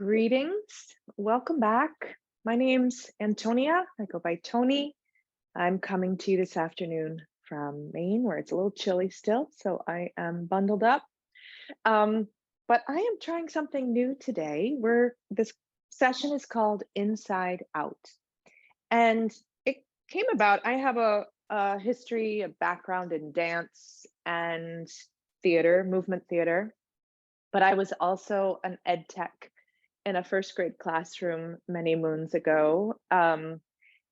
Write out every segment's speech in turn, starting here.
Greetings. Welcome back. My name's Antonia. I go by Toni. I'm coming to you this afternoon from Maine, where it's a little chilly still, so I am bundled up. Um, but I am trying something new today where this session is called Inside Out. And it came about, I have a history, a background in dance and theater, movement theater, but I was also an ed tech in a first grade classroom many moons ago. And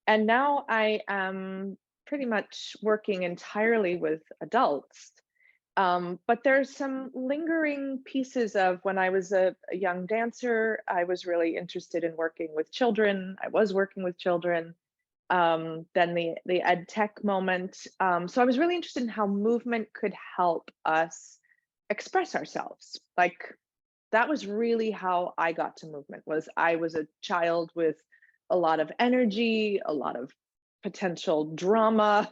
now I am pretty much working entirely with adults. But there's some lingering pieces of when I was a young dancer, I was really interested in working with children. I was working with children. Then the ed tech moment. So I was really interested in how movement could help us express ourselves. Like that was really how I got to movement. Was I was a child with a lot of energy, a lot of potential drama.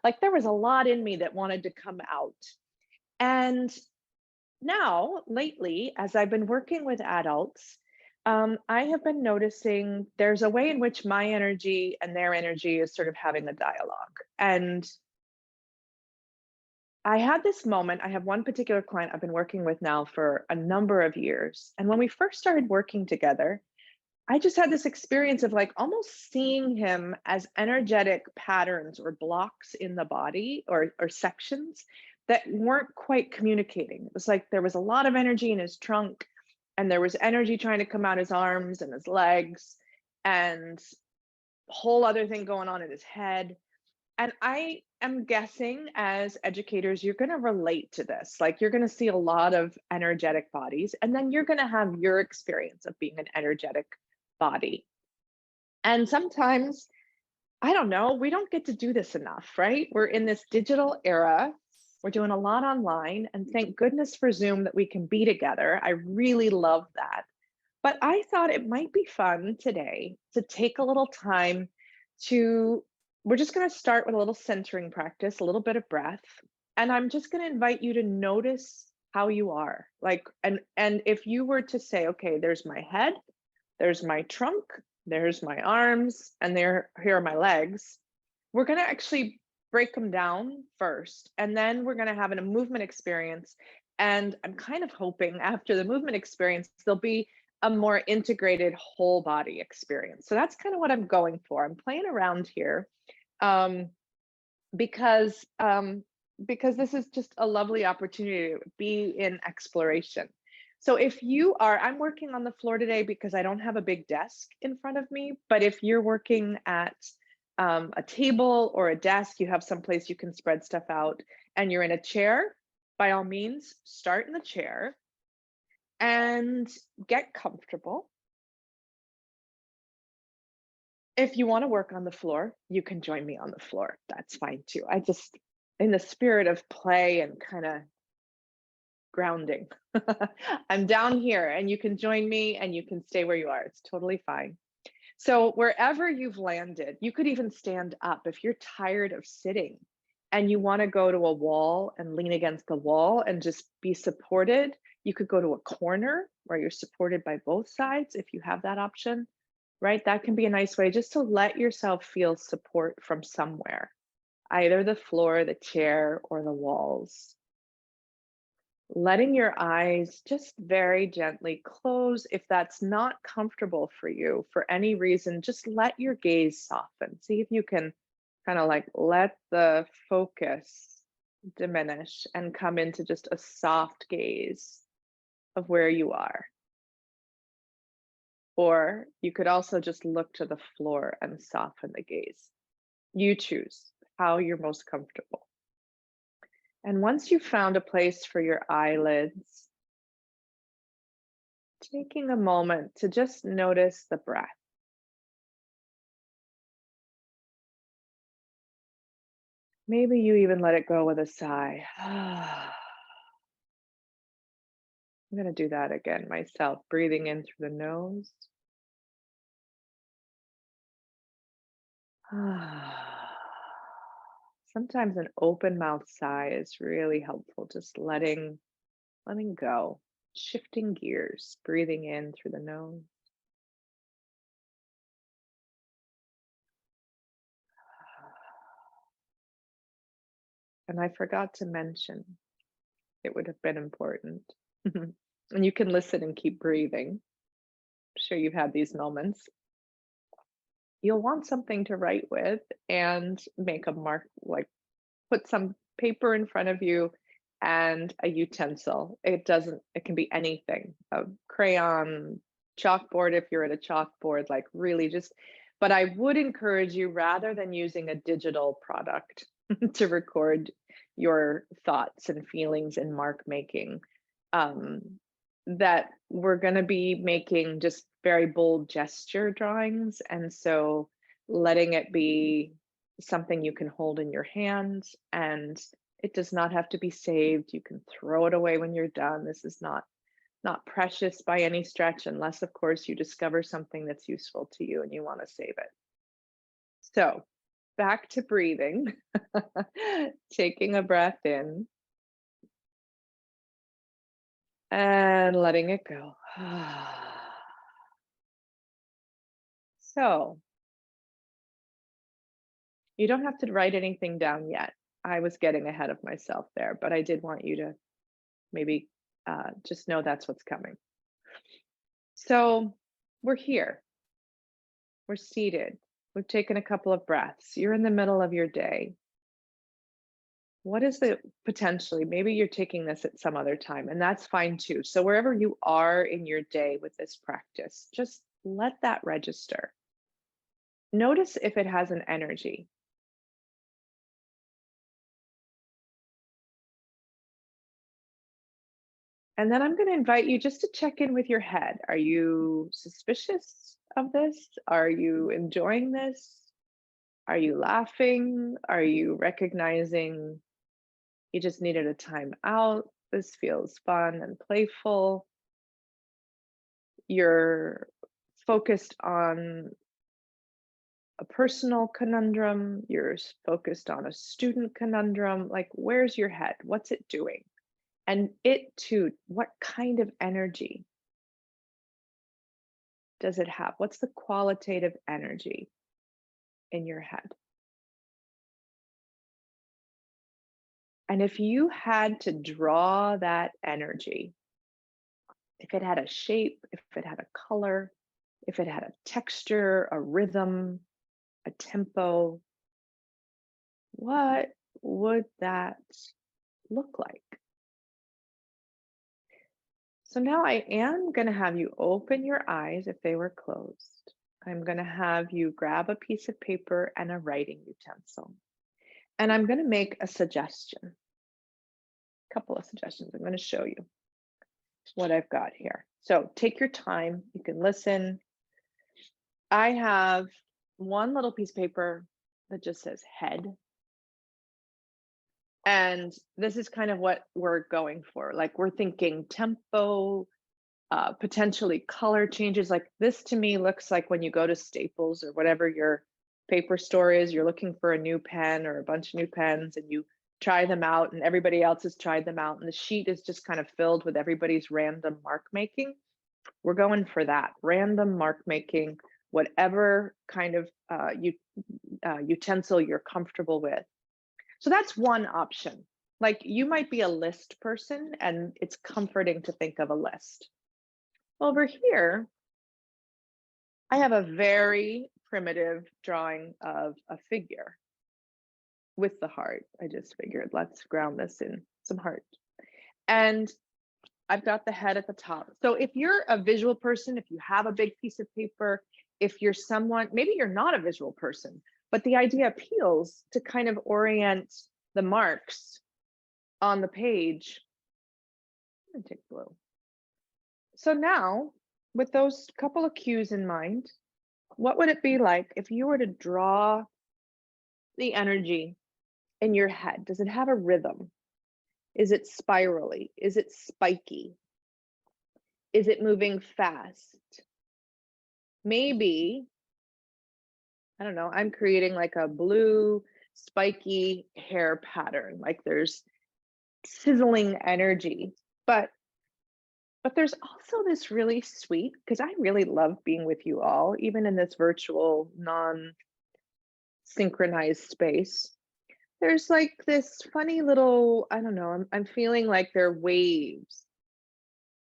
Like there was a lot in me that wanted to come out. And now, lately, as I've been working with adults, I have been noticing there's a way in which my energy and their energy is sort of having a dialogue. And I had this moment. I have one particular client I've been working with now for a number of years. And when we first started working together, I just had this experience of like almost seeing him as energetic patterns or blocks in the body or sections that weren't quite communicating. It was like there was a lot of energy in his trunk, and there was energy trying to come out his arms and his legs, and a whole other thing going on in his head. And I am guessing as educators, you're going to relate to this. Like you're going to see a lot of energetic bodies, and then you're going to have your experience of being an energetic body. And sometimes, I don't know, we don't get to do this enough, right? We're in this digital era. We're doing a lot online, and thank goodness for Zoom that we can be together. I really love that. But I thought it might be fun today to take a little time to, we're just going to start with a little centering practice, a little bit of breath. And I'm just going to invite you to notice how you are. Like, and if you were to say, okay, there's my head, there's my trunk, there's my arms, and here are my legs. We're going to actually break them down first, and then we're going to have a movement experience. And I'm kind of hoping after the movement experience, there'll be a more integrated whole body experience. So that's kind of what I'm going for. I'm playing around here um, because because this is just a lovely opportunity to be in exploration. So if you are, I'm working on the floor today because I don't have a big desk in front of me, but if you're working at a table or a desk, you have someplace you can spread stuff out, and you're in a chair, by all means, start in the chair and get comfortable. If you want to work on the floor, you can join me on the floor. That's fine too. I just, in the spirit of play and kind of grounding, I'm down here and you can join me and you can stay where you are. It's totally fine. So wherever you've landed, you could even stand up if you're tired of sitting and you want to go to a wall and lean against the wall and just be supported. You could go to a corner where you're supported by both sides if you have that option, right? That can be a nice way just to let yourself feel support from somewhere, either the floor, the chair, or the walls. Letting your eyes just very gently close. If that's not comfortable for you for any reason, just let your gaze soften. See if you can kind of like let the focus diminish and come into just a soft gaze of where you are. Or you could also just look to the floor and soften the gaze. You choose how you're most comfortable. And once you've found a place for your eyelids, taking a moment to just notice the breath. Maybe you even let it go with a sigh. I'm going to do that again myself, breathing in through the nose. Sometimes an open mouth sigh is really helpful, just letting go. Shifting gears, breathing in through the nose. And I forgot to mention, it would have been important. And you can listen and keep breathing. I'm sure you've had these moments. You'll want something to write with and make a mark, like put some paper in front of you and a utensil. It can be anything, a crayon, chalkboard if you're at a chalkboard, like really just, but I would encourage you rather than using a digital product to record your thoughts and feelings and mark making, um, that we're going to be making just very bold gesture drawings. And so letting it be something you can hold in your hands, and it does not have to be saved. You can throw it away when you're done. This is not precious by any stretch, unless of course you discover something that's useful to you and you want to save it. So back to breathing. Taking a breath in and letting it go. So you don't have to write anything down yet. I was getting ahead of myself there, but I did want you to maybe just know that's what's coming. So we're here, we're seated, we've taken a couple of breaths. You're in the middle of your day. What is the potentially, maybe you're taking this at some other time, and that's fine too. So wherever you are in your day with this practice, just let that register. Notice if it has an energy. And then I'm going to invite you just to check in with your head. Are you suspicious of this? Are you enjoying this? Are you laughing? Are you recognizing you just needed a time out? This feels fun and playful. You're focused on a personal conundrum. You're focused on a student conundrum. Like, where's your head? What's it doing? And it too, what kind of energy does it have? What's the qualitative energy in your head? And if you had to draw that energy, if it had a shape, if it had a color, if it had a texture, a rhythm, a tempo, what would that look like? So now I am going to have you open your eyes if they were closed. I'm going to have you grab a piece of paper and a writing utensil. And I'm going to make a suggestion, a couple of suggestions. I'm going to show you what I've got here. So take your time, you can listen. I have one little piece of paper that just says head. And this is kind of what we're going for. Like, we're thinking tempo, potentially color changes. Like, this to me looks like when you go to Staples or whatever your paper store is, you're looking for a new pen or a bunch of new pens, and you try them out and everybody else has tried them out, and the sheet is just kind of filled with everybody's random mark making. We're going for that random mark making, whatever kind of utensil you're comfortable with. So that's one option. Like, you might be a list person and it's comforting to think of a list. Over here, I have a very primitive drawing of a figure with the heart. I just figured, let's ground this in some heart. And I've got the head at the top. So if you're a visual person, if you have a big piece of paper, if you're someone, maybe you're not a visual person, but the idea appeals to kind of orient the marks on the page. I'm gonna take blue. So now, with those couple of cues in mind, what would it be like if you were to draw the energy in your head? Does it have a rhythm? Is it spirally? Is it spiky? Is it moving fast? Maybe, I don't know, I'm creating like a blue spiky hair pattern, like there's sizzling energy. But But there's also this really sweet, because I really love being with you all, even in this virtual, non-synchronized space. There's like this funny little, I don't know, I'm feeling like there are waves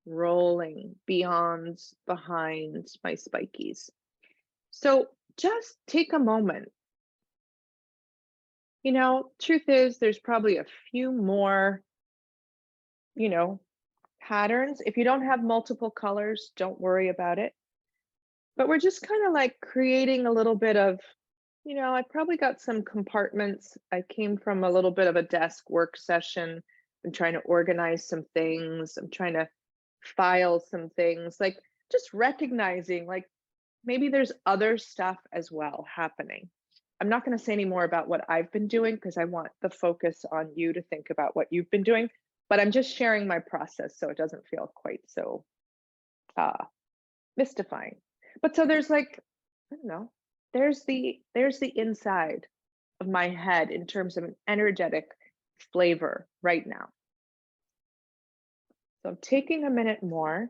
rolling beyond behind my spikies. So just take a moment. Truth is, there's probably a few more, you know, patterns. If you don't have multiple colors, don't worry about it. But we're just kind of like creating a little bit of, I probably got some compartments. I came from a little bit of a desk work session. I'm trying to organize some things. I'm trying to file some things, like just recognizing like maybe there's other stuff as well happening. I'm not going to say any more about what I've been doing because I want the focus on you to think about what you've been doing, but I'm just sharing my process so it doesn't feel quite so uh mystifying. But so there's like, I don't know, there's the inside of my head in terms of an energetic flavor right now. So I'm taking a minute more,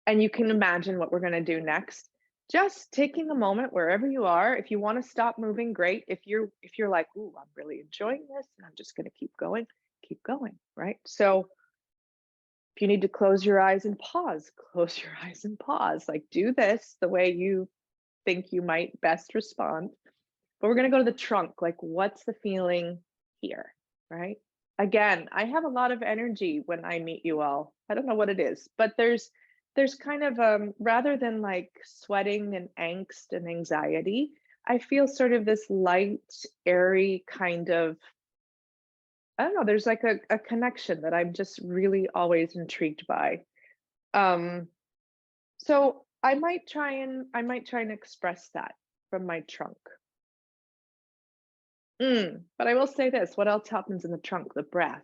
and you can imagine what we're going to do next. Just taking a moment wherever you are. If you want to stop moving, great. If you're like, ooh, I'm really enjoying this and I'm just going to keep going, right? So if you need to close your eyes and pause, close your eyes and pause. Like do this the way you think you might best respond. But we're going to go to the trunk. Like, what's the feeling here, right? Again, I have a lot of energy when I meet you all. I don't know what it is, but there's kind of rather than like sweating and angst and anxiety, I feel sort of this light, airy kind of, I don't know, there's like a connection that I'm just really always intrigued by. Um, so I might try and express that from my trunk. But I will say this, what else happens in the trunk? The breath.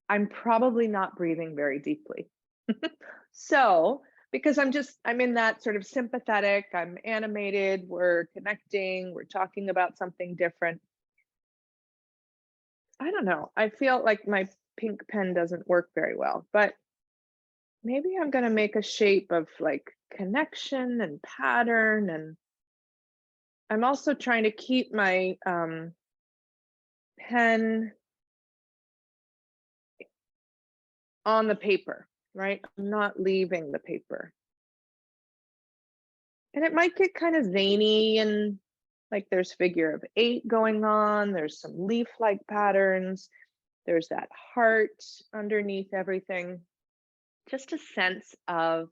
I'm probably not breathing very deeply. So, because I'm in that sort of sympathetic, I'm animated, we're connecting, we're talking about something different. I don't know. I feel like my pink pen doesn't work very well, but maybe I'm going to make a shape of like connection and pattern. And I'm also trying to keep my pen on the paper, right? I'm not leaving the paper. And it might get kind of zany and like there's figure of 8 going on, there's some leaf-like patterns, there's that heart underneath everything. Just a sense of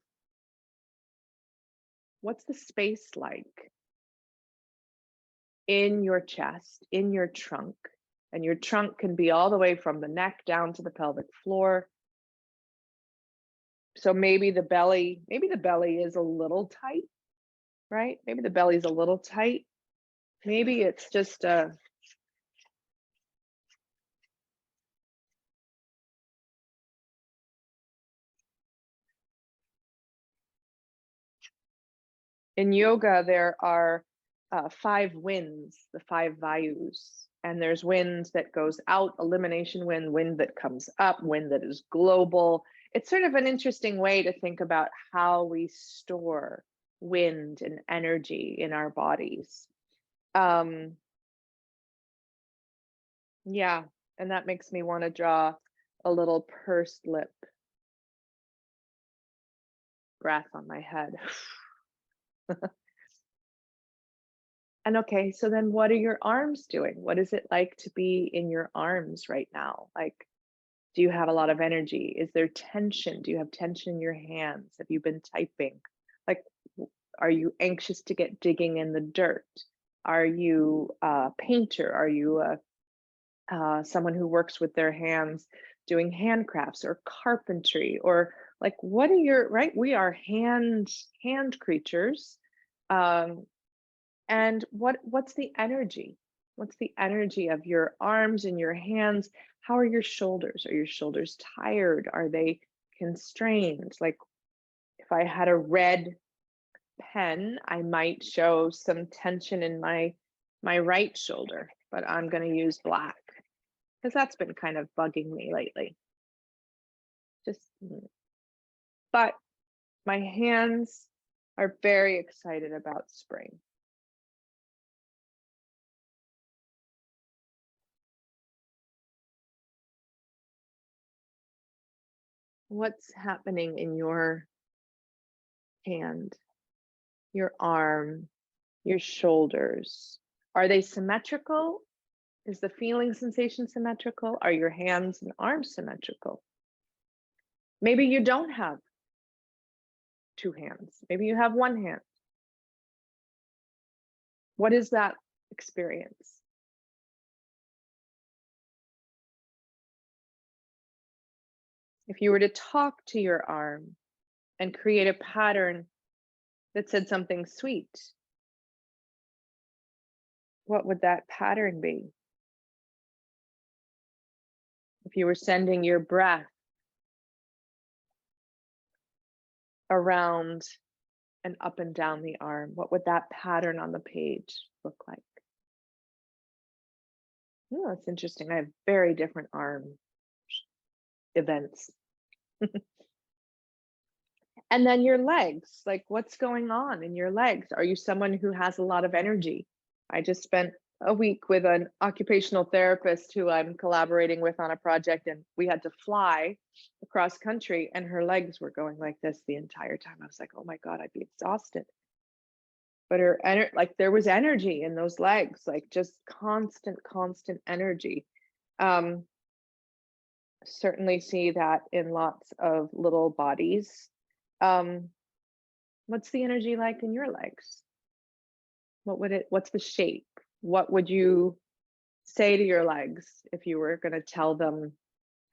what's the space like in your chest, in your trunk. And your trunk can be all the way from the neck down to the pelvic floor. So maybe the belly is a little tight, right? Maybe the belly's a little tight. Maybe it's just in yoga, there are 5 winds, the 5 vayus, and there's wind that goes out, elimination wind, wind that comes up, wind that is global. It's sort of an interesting way to think about how we store wind and energy in our bodies. Um, yeah, and that makes me want to draw a little pursed lip breath on my head. And okay, so then what are your arms doing? What is it like to be in your arms right now? Like, do you have a lot of energy? Is there tension? Do you have tension in your hands? Have you been typing? Like, are you anxious to get digging in the dirt? Are you a painter? Are you someone who works with their hands doing handcrafts or carpentry? Or like, what are your, right? We are hand creatures. Um, and what's the energy? What's the energy of your arms and your hands? How are your shoulders? Are your shoulders tired? Are they constrained? Like if I had a red pen, I might show some tension in my right shoulder, but I'm going to use black because that's been kind of bugging me lately. Just, but my hands are very excited about spring. What's happening in your hand, your arm, your shoulders? Are they symmetrical? Is the feeling sensation symmetrical? Are your hands and arms symmetrical? Maybe you don't have two hands. Maybe you have one hand. What is that experience? If you were to talk to your arm and create a pattern that said something sweet, what would that pattern be? If you were sending your breath around and up and down the arm, what would that pattern on the page look like? Oh, that's interesting. I have very different arm events. And then your legs, like what's going on in your legs? Are you someone who has a lot of energy? I just spent a week with an occupational therapist who I'm collaborating with on a project, and we had to fly across country, and her legs were going like this the entire time. I was like, oh my God, I'd be exhausted. But like there was energy in those legs, like just constant energy. Certainly see that in lots of little bodies. What's the energy like in your legs? What's the shape? What would you say to your legs if you were going to tell them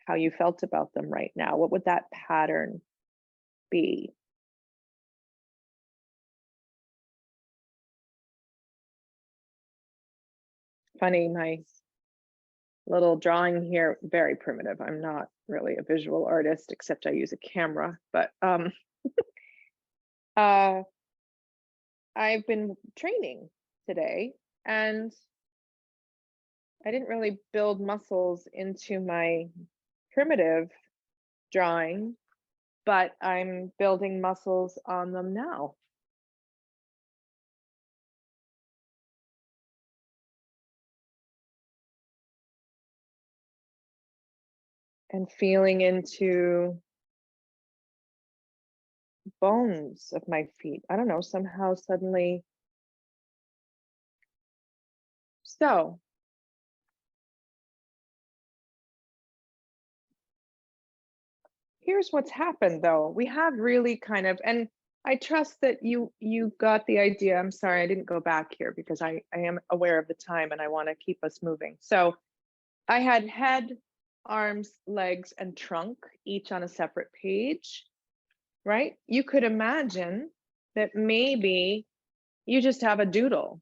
how you felt about them right now? What would that pattern be? Funny, my little drawing here, very primitive. I'm not really a visual artist, except I use a camera, but I've been training today, and I didn't really build muscles into my primitive drawing, but I'm building muscles on them now. And feeling into bones of my feet. I don't know, somehow suddenly. So here's what's happened though. We have really kind of, and I trust that you got the idea. I'm sorry, I didn't go back here because I am aware of the time and I want to keep us moving. So I had head, arms, legs, and trunk, each on a separate page, right? You could imagine that maybe you just have a doodle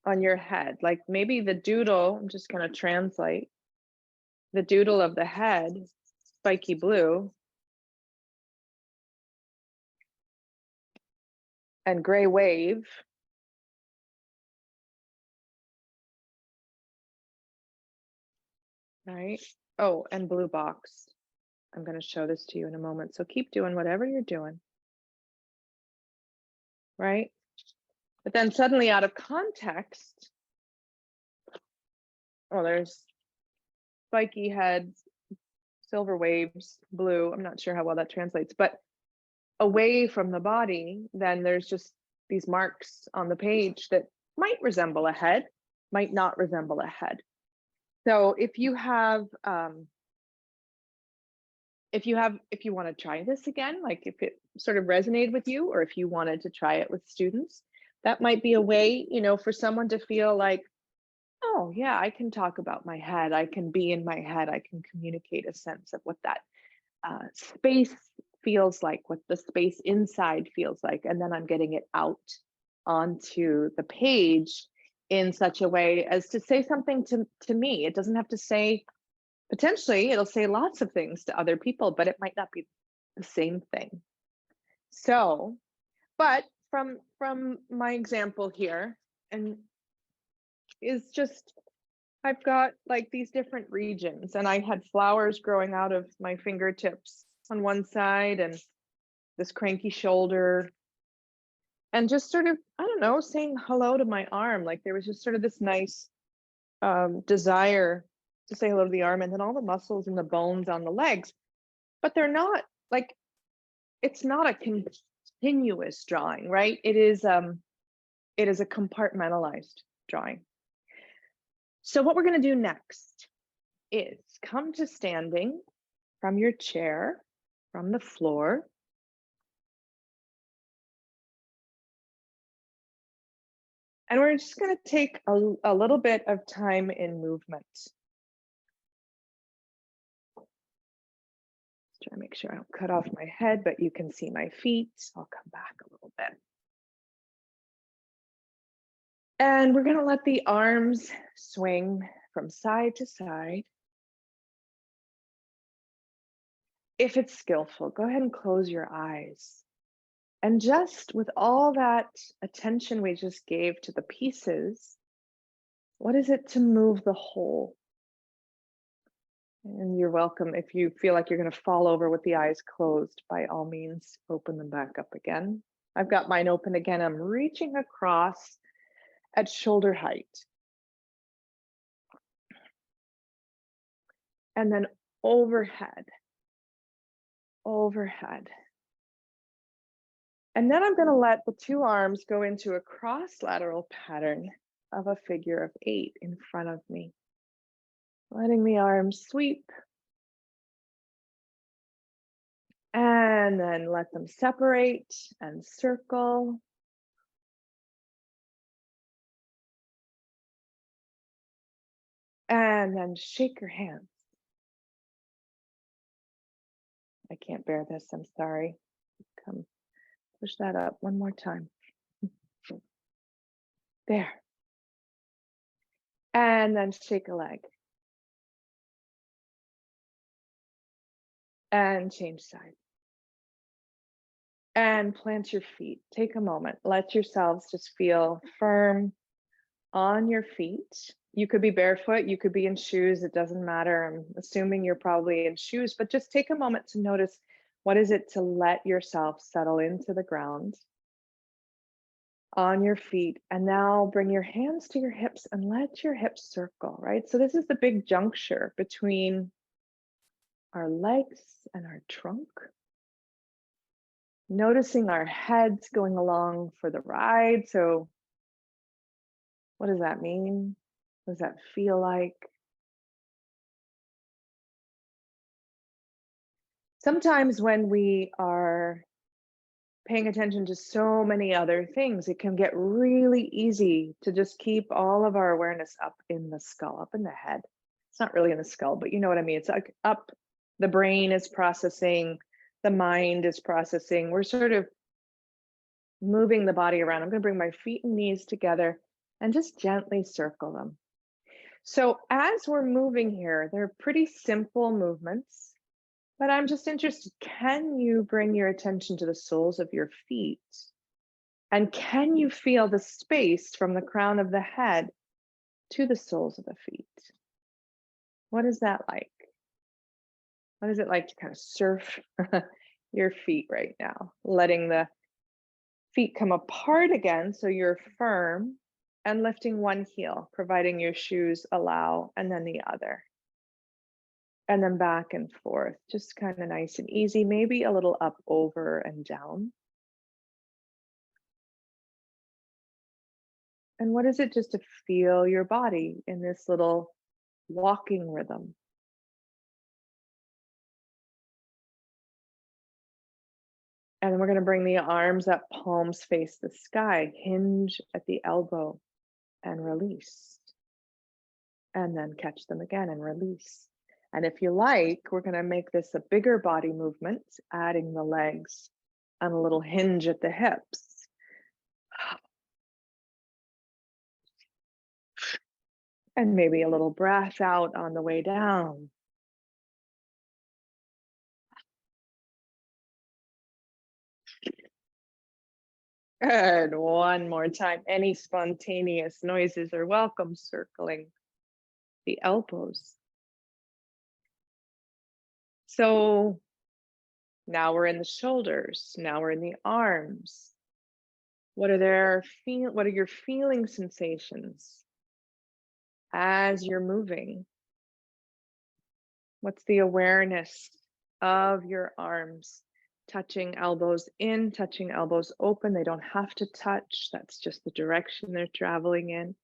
on your head. Like maybe the doodle, I'm just going to translate the doodle of the head, spiky blue, and gray wave. Right? Oh, and blue box. I'm going to show this to you in a moment. So keep doing whatever you're doing. Right? But then suddenly out of context, oh, there's spiky heads, silver waves, blue. I'm not sure how well that translates, but away from the body, then there's just these marks on the page that might resemble a head, might not resemble a head. So if you want to try this again, like if it sort of resonated with you, or if you wanted to try it with students, that might be a way, for someone to feel like, oh yeah, I can talk about my head. I can be in my head. I can communicate a sense of what that space feels like, what the space inside feels like. And then I'm getting it out onto the page in such a way as to say something to me. It doesn't have to say, potentially it'll say lots of things to other people, but it might not be the same thing. So, but from my example here, and is just I've got like these different regions, and I had flowers growing out of my fingertips on one side and this cranky shoulder, and just sort of, I don't know, saying hello to my arm. Like there was just sort of this nice desire to say hello to the arm, and then all the muscles and the bones on the legs, but they're not like, it's not a continuous drawing, right? It is a compartmentalized drawing. So what we're going to do next is come to standing from your chair, from the floor. And we're just going to take a little bit of time in movement. Try to make sure I don't cut off my head, but you can see my feet. I'll come back a little bit. And we're going to let the arms swing from side to side. If it's skillful, go ahead and close your eyes. And just with all that attention we just gave to the pieces, what is it to move the whole? And you're welcome. If you feel like you're going to fall over with the eyes closed, by all means, open them back up again. I've got mine open again. I'm reaching across at shoulder height. And then overhead, overhead. And then I'm going to let the two arms go into a cross lateral pattern of a figure of 8 in front of me. Letting the arms sweep. And then let them separate and circle. And then shake your hands. I can't bear this, I'm sorry. Come, push that up one more time. There. And then shake a leg. And change side. And plant your feet. Take a moment. Let yourselves just feel firm on your feet. You could be barefoot, you could be in shoes, it doesn't matter. I'm assuming you're probably in shoes, but just take a moment to notice, what is it to let yourself settle into the ground on your feet. And now bring your hands to your hips and let your hips circle, right? So this is the big juncture between our legs and our trunk. Noticing our heads going along for the ride. So what does that mean? What does that feel like? Sometimes when we are paying attention to so many other things, it can get really easy to just keep all of our awareness up in the skull, up in the head. It's not really in the skull, but you know what I mean? It's like up, the brain is processing, the mind is processing. We're sort of moving the body around. I'm going to bring my feet and knees together and just gently circle them. So as we're moving here, they're pretty simple movements, but I'm just interested, can you bring your attention to the soles of your feet? And can you feel the space from the crown of the head to the soles of the feet? What is that like? What is it like to kind of surf your feet right now? Letting the feet come apart again so you're firm, and lifting one heel, providing your shoes allow, and then the other. And then back and forth, just kind of nice and easy, maybe a little up, over, and down. And what is it just to feel your body in this little walking rhythm? And then we're going to bring the arms up, palms face the sky, hinge at the elbow, and release. And then catch them again and release. And if you like, we're going to make this a bigger body movement, adding the legs and a little hinge at the hips. And maybe a little breath out on the way down. And one more time. Any spontaneous noises are welcome, circling. the elbows. So now we're in the shoulders. Now we're in the arms. What are your feeling sensations as you're moving? What's the awareness of your arms? Touching elbows in, touching elbows open. They don't have to touch. That's just the direction they're traveling in.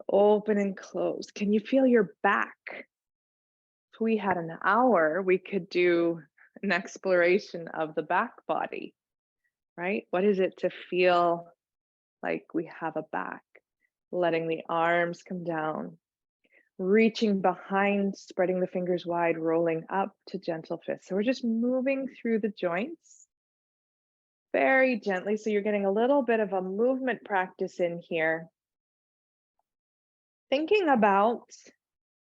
Open and close. Can you feel your back? If we had an hour, we could do an exploration of the back body, right? What is it to feel like we have a back? Letting the arms come down, reaching behind, spreading the fingers wide, rolling up to gentle fist. So we're just moving through the joints very gently. So you're getting a little bit of a movement practice in here. Thinking about,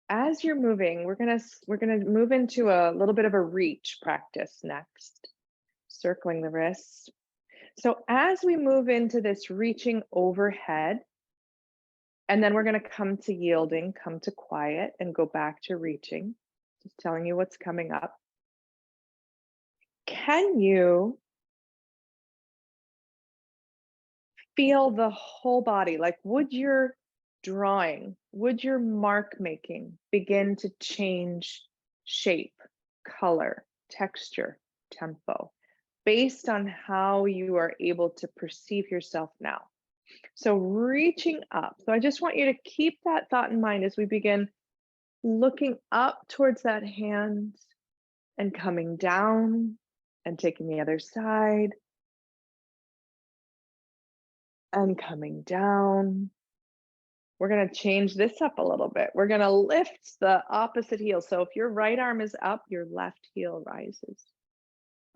as you're moving, we're gonna move into a little bit of a reach practice next, circling the wrists. So as we move into this reaching overhead, and then we're going to come to yielding, come to quiet, and go back to reaching, just telling you what's coming up. Can you feel the whole body? Like, would your drawing, would your mark making begin to change shape, color, texture, tempo, based on how you are able to perceive yourself now? So reaching up. So I just want you to keep that thought in mind as we begin looking up towards that hand and coming down and taking the other side and coming down. We're going to change this up a little bit. We're going to lift the opposite heel. So if your right arm is up, your left heel rises.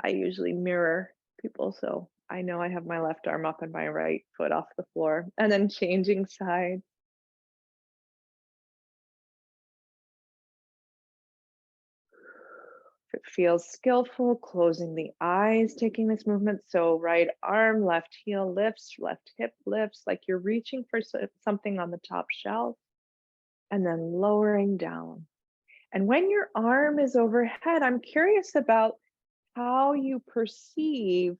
I usually mirror people, so I know I have my left arm up and my right foot off the floor, and then changing sides. If it feels skillful, closing the eyes, taking this movement. So right arm, left heel lifts, left hip lifts, like you're reaching for something on the top shelf, and then lowering down. And when your arm is overhead, I'm curious about how you perceive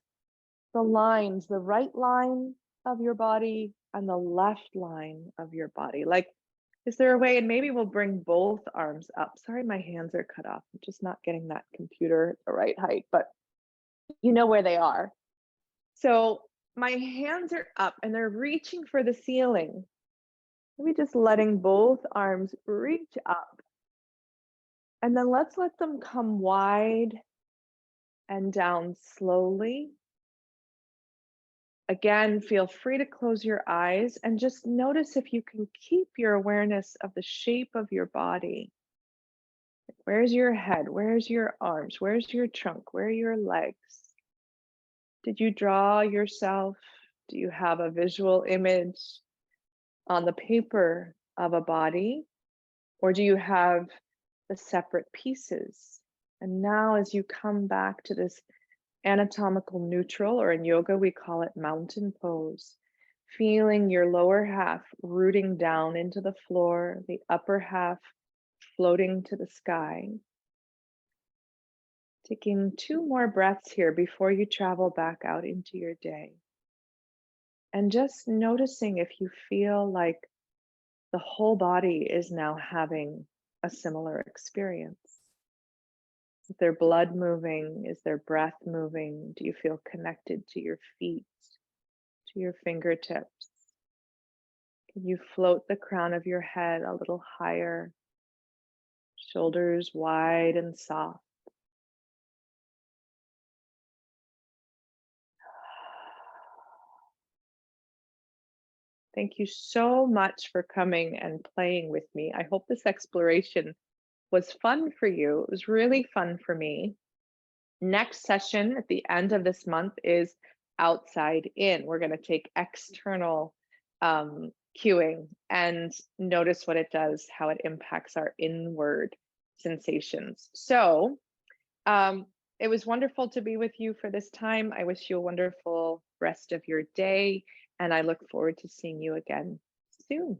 the lines, the right line of your body and the left line of your body. Like, is there a way, and maybe we'll bring both arms up. Sorry, my hands are cut off. I'm just not getting that computer at the right height, but you know where they are. So my hands are up and they're reaching for the ceiling. Maybe just letting both arms reach up. And then let's let them come wide and down slowly. Again, feel free to close your eyes and just notice if you can keep your awareness of the shape of your body. Where's your head? Where's your arms? Where's your trunk? Where are your legs? Did you draw yourself? Do you have a visual image on the paper of a body? Or do you have the separate pieces? And now as you come back to this anatomical neutral, or in yoga, we call it mountain pose, feeling your lower half rooting down into the floor, the upper half floating to the sky. Taking 2 more breaths here before you travel back out into your day. And just noticing if you feel like the whole body is now having a similar experience. Is there blood moving? Is there breath moving? Do you feel connected to your feet, to your fingertips? Can you float the crown of your head a little higher? Shoulders wide and soft. Thank you so much for coming and playing with me. I hope this exploration was fun for you. It was really fun for me. Next session at the end of this month is outside in. We're going to take external cueing and notice what it does, how it impacts our inward sensations. So it was wonderful to be with you for this time. I wish you a wonderful rest of your day, and I look forward to seeing you again soon.